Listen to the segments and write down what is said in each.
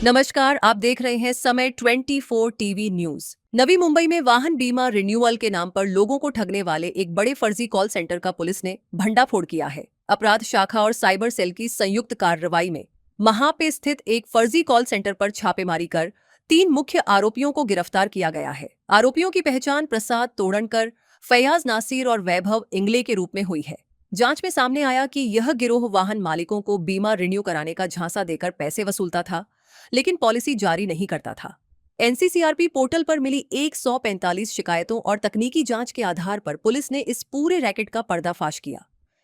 नमस्कार, आप देख रहे हैं समय 24 टीवी न्यूज। नवी मुंबई में वाहन बीमा रिन्यूअल के नाम पर लोगों को ठगने वाले एक बड़े फर्जी कॉल सेंटर का पुलिस ने भंडाफोड़ किया है। अपराध शाखा और साइबर सेल की संयुक्त कार्रवाई में महापे स्थित एक फर्जी कॉल सेंटर पर छापेमारी कर 3 मुख्य आरोपियों को गिरफ्तार किया गया है। आरोपियों की पहचान प्रसाद तोड़नकर, फैयाज नासिर और वैभव इंगले के रूप में हुई है। जांच में सामने आया कि यह गिरोह वाहन मालिकों को बीमा रिन्यू कराने का झांसा देकर पैसे वसूलता था, लेकिन पॉलिसी जारी नहीं करता था। एनसीसीआरपी पोर्टल पर मिली 145 शिकायतों और तकनीकी जांच के आधार पर पुलिस ने इस पूरे रैकेट का पर्दाफाश किया।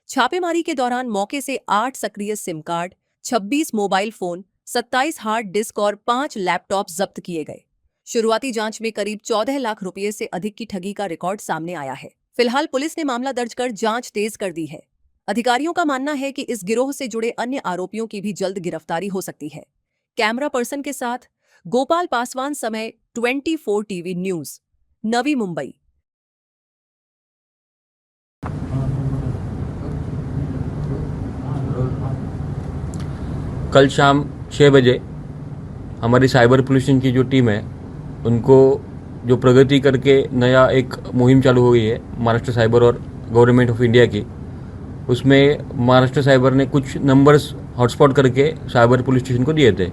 छापेमारी के दौरान मौके से 8 सक्रिय SIM card, 26 mobile phone, 27 hard disk और 5 लैपटॉप जब्त किए गए। शुरुआती जांच में करीब 14 लाख रुपये से अधिक की ठगी का रिकॉर्ड सामने आया है। फिलहाल पुलिस ने मामला दर्ज कर जांच तेज कर दी है। अधिकारियों का मानना है कि इस गिरोह से जुड़े अन्य आरोपियों की भी जल्द गिरफ्तारी हो सकती है। कैमरा पर्सन के साथ गोपाल पासवान, समय 24 टीवी न्यूज, नवी मुंबई। कल शाम 6 बजे हमारी साइबर पुलिस की जो टीम है उनको जो प्रगति करके नया एक मुहिम चालू हो गई है महाराष्ट्र साइबर और गवर्नमेंट ऑफ इंडिया की, उसमें महाराष्ट्र साइबर ने कुछ नंबर्स हॉटस्पॉट करके साइबर पुलिस स्टेशन को दिए थे।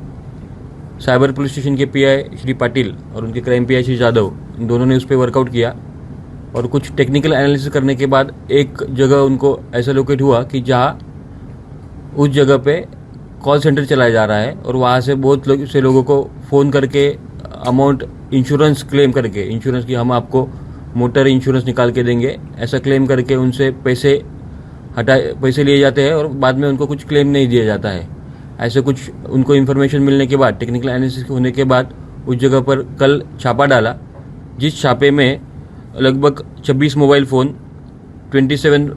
साइबर पुलिस स्टेशन के पीआई श्री पाटिल और उनके क्राइम पीआई श्री जादव, इन दोनों ने उस पर वर्कआउट किया और कुछ टेक्निकल एनालिसिस करने के बाद एक जगह उनको ऐसा लोकेट हुआ कि जहाँ उस जगह पे कॉल सेंटर चलाया जा रहा है और वहाँ से बहुत से लोगों को फ़ोन करके अमाउंट इंश्योरेंस क्लेम करके, इंश्योरेंस की हम आपको मोटर इंश्योरेंस निकाल के देंगे, ऐसा क्लेम करके उनसे पैसे लिए जाते हैं और बाद में उनको कुछ क्लेम नहीं दिया जाता है। ऐसे कुछ उनको इन्फॉर्मेशन मिलने के बाद, टेक्निकल एनालिसिस होने के बाद उस जगह पर कल छापा डाला, जिस छापे में लगभग 26 मोबाइल फ़ोन, 27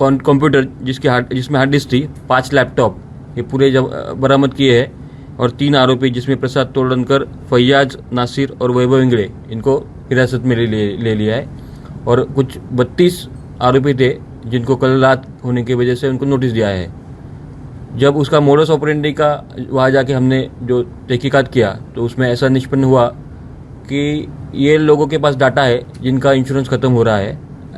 कंप्यूटर जिसमें हार्ड डिस्क थी, 5 लैपटॉप, ये पूरे बरामद किए हैं और 3 आरोपी जिसमें प्रसाद तोड़नकर, फैयाज नासिर और वैभव इंगड़े, इनको हिरासत में ले लिया है। और कुछ 32 आरोपी थे जिनको कल रात होने की वजह से उनको नोटिस दिया है। जब उसका मोडस ऑपरेंडी का वहाँ जाके हमने जो तहकीकात किया तो उसमें ऐसा निष्पन्न हुआ कि ये लोगों के पास डाटा है जिनका इंश्योरेंस ख़त्म हो रहा है।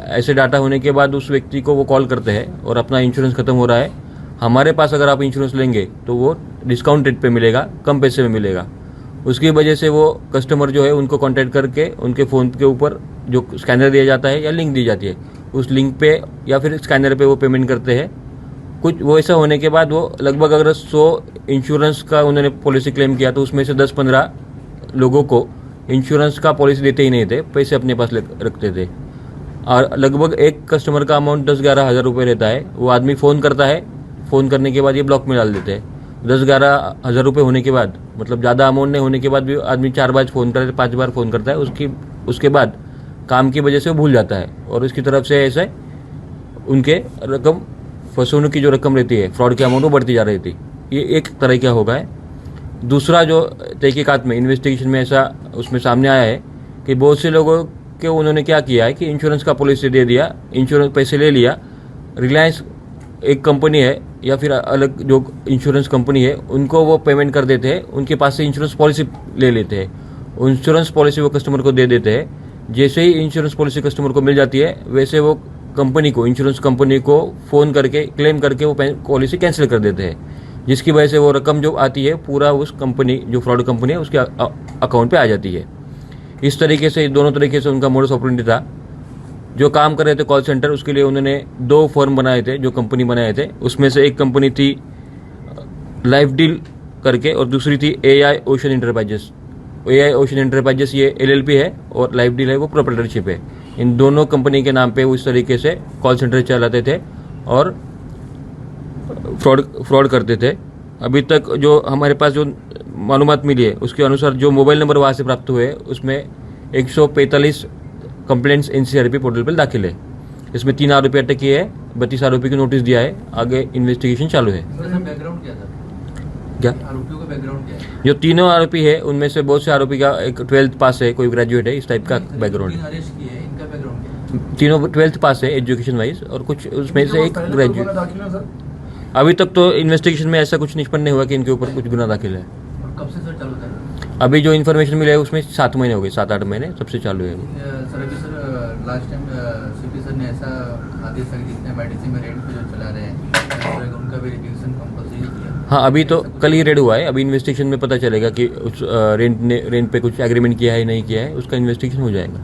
ऐसे डाटा होने के बाद उस व्यक्ति को वो कॉल करते हैं और अपना इंश्योरेंस ख़त्म हो रहा है, हमारे पास अगर आप इंश्योरेंस लेंगे तो वो डिस्काउंट रेट पे मिलेगा, कम पैसे में मिलेगा। उसकी वजह से वो कस्टमर जो है उनको कांटेक्ट करके उनके फ़ोन के ऊपर जो स्कैनर दिया जाता है या लिंक दी जाती है, उस लिंक पे या फिर स्कैनर पे वो पेमेंट करते हैं। कुछ वो ऐसा होने के बाद वो लगभग अगर 100 इंश्योरेंस का उन्होंने पॉलिसी क्लेम किया तो उसमें से 10-15 लोगों को इंश्योरेंस का पॉलिसी देते ही नहीं थे, पैसे अपने पास रखते थे। और लगभग एक कस्टमर का अमाउंट 10-11 हज़ार रुपये रहता है। वो आदमी फ़ोन करता है, फ़ोन करने के बाद ये ब्लॉक में डाल देते हैं। 10-11 हज़ार रुपये होने के बाद, मतलब ज़्यादा अमाउंट नहीं होने के बाद भी आदमी 4 बार फ़ोन करता है, 5 बार फ़ोन करता है। उसके बाद काम की वजह से वो भूल जाता है और उसकी तरफ से ऐसे उनके रकम फंसों की जो रकम रहती है, फ्रॉड की अमाउंट वो बढ़ती जा रही थी। ये एक तरह क्या होगा है। दूसरा जो तहकीकात में, इन्वेस्टिगेशन में ऐसा उसमें सामने आया है कि बहुत से लोगों के उन्होंने क्या किया है कि इंश्योरेंस का पॉलिसी दे दिया, इंश्योरेंस पैसे ले लिया। रिलायंस एक कंपनी है या फिर अलग जो इंश्योरेंस कंपनी है उनको वो पेमेंट कर देते हैं, उनके पास से इंश्योरेंस पॉलिसी ले लेते हैं। इंश्योरेंस पॉलिसी वो कस्टमर को दे देते हैं। जैसे ही इंश्योरेंस पॉलिसी कस्टमर को मिल जाती है वैसे वो कंपनी को, इंश्योरेंस कंपनी को फ़ोन करके क्लेम करके वो पॉलिसी कैंसिल कर देते हैं, जिसकी वजह से वो रकम जो आती है पूरा उस कंपनी, जो फ्रॉड कंपनी है, उसके अकाउंट पे आ जाती है। इस तरीके से, दोनों तरीके से उनका मोडस ऑपरेंडी था। जो काम कर रहे थे कॉल सेंटर, उसके लिए उन्होंने 2 फर्म बनाए थे, जो कंपनी बनाए थे। उसमें से एक कंपनी थी लाइफ डील करके और दूसरी थी AI ocean enterprises. AI ocean enterprises ये LLP है और लाइफ डील है वो प्रोप्राइटरशिप है। इन दोनों कंपनी के नाम पे उस तरीके से कॉल सेंटर चलाते थे और फ्रॉड करते थे। अभी तक जो हमारे पास जो मालूमात मिली है उसके अनुसार जो मोबाइल नंबर वहाँ से प्राप्त हुए उसमें 145 कंप्लेंट्स NCRP पोर्टल पर दाखिल है। इसमें 3 आरोपी अटक किए हैं, 32 आरोपी को नोटिस दिया है। आगे इन्वेस्टिगेशन चालू है। बैकग्राउंड क्या था? क्या आरोपियों का बैकग्राउंड क्या है? जो तीनों आरोपी है उनमें से बहुत से आरोपी का एक 12th पास है, कोई ग्रेजुएट है, इस टाइप का बैकग्राउंड है। अरेस्ट किए हैं, इनका बैकग्राउंड क्या है? तीनों 12th पास है एजुकेशन वाइज और कुछ उसमें से एक ग्रेजुएट। अभी तक तो इन्वेस्टिगेशन में ऐसा कुछ निष्पन्न नहीं हुआ कि इनके ऊपर कुछ गुना दाखिल है। कब से सर चालू था? अभी जो इन्फॉर्मेशन मिला है उसमें 7 महीने हो गए, 7-8 महीने तब से चालू है। सर अभी sir last time CP sir ने ऐसा आदेश था कि जितने मेडिसिन में रेंट पे जो चला रहे हैं तो उनका भी रजिस्ट्रेशन कंपलसरी किया। हाँ, अभी तो कल ही रेड हुआ है, अभी इन्वेस्टिगेशन में पता चलेगा कि उस रेंट पे कुछ एग्रीमेंट किया है नहीं किया है, उसका इन्वेस्टिगेशन हो जाएगा।